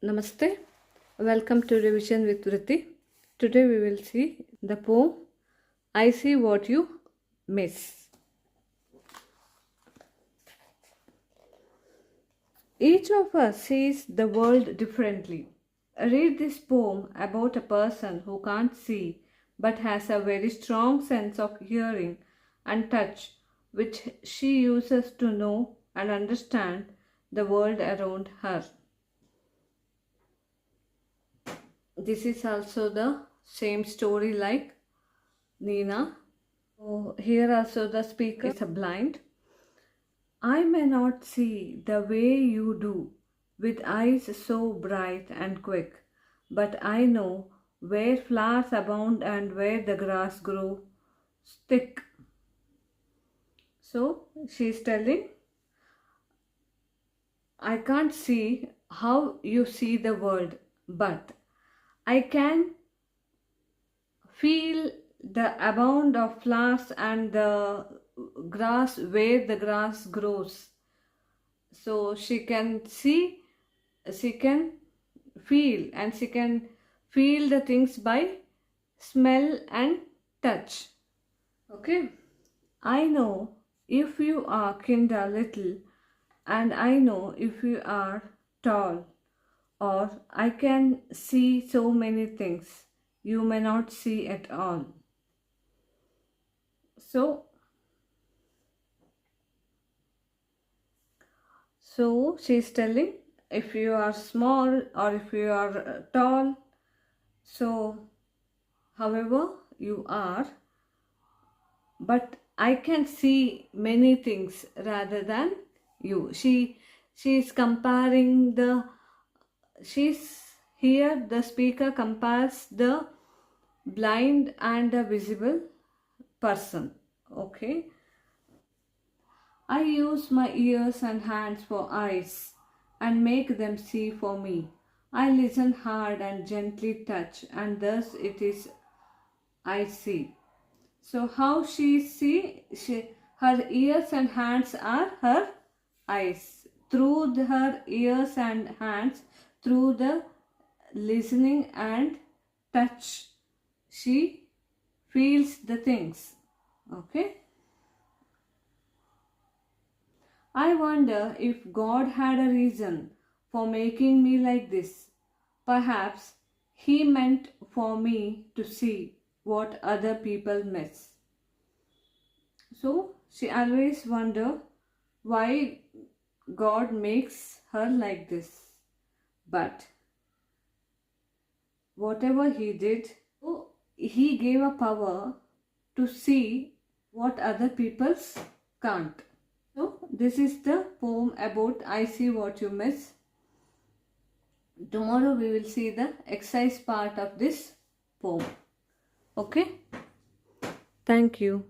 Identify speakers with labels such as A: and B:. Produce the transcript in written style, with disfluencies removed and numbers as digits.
A: Namaste. Welcome to Revision with Vrithi. Today we will see the poem I See What You Miss. Each of us sees the world differently. Read this poem about a person who can't see but has a very strong sense of hearing and touch, which she uses to know and understand the world around her. This is also the same story like Nina. So here also the speaker is blind. I may not see the way you do, with eyes so bright and quick, but I know where flowers abound and where the grass grows thick. So she is telling, I can't see how you see the world, but I can feel the abound of flowers and the grass where the grass grows. So she can see, she can feel, and she can feel the things by smell and touch. Okay, I know if you are kind a little, and I know if you are tall, or I can see so many things you may not see at all. So she's telling, if you are small or if you are tall, so however you are, but I can see many things rather than you. She's comparing she's here the speaker compares the blind and the visible person. Okay, I use my ears and hands for eyes and make them see for me. I listen hard and gently touch, and thus it is I see. So how she see? Her ears and hands are her eyes. Through her ears and hands, through the listening and touch, she feels the things. Okay. I wonder if God had a reason for making me like this. Perhaps He meant for me to see what other people miss. So she always wondered why God makes her like this. But whatever He did, He gave a power to see what other people can't. So this is the poem about I See What You Miss. Tomorrow we will see the exercise part of this poem. Okay? Thank you.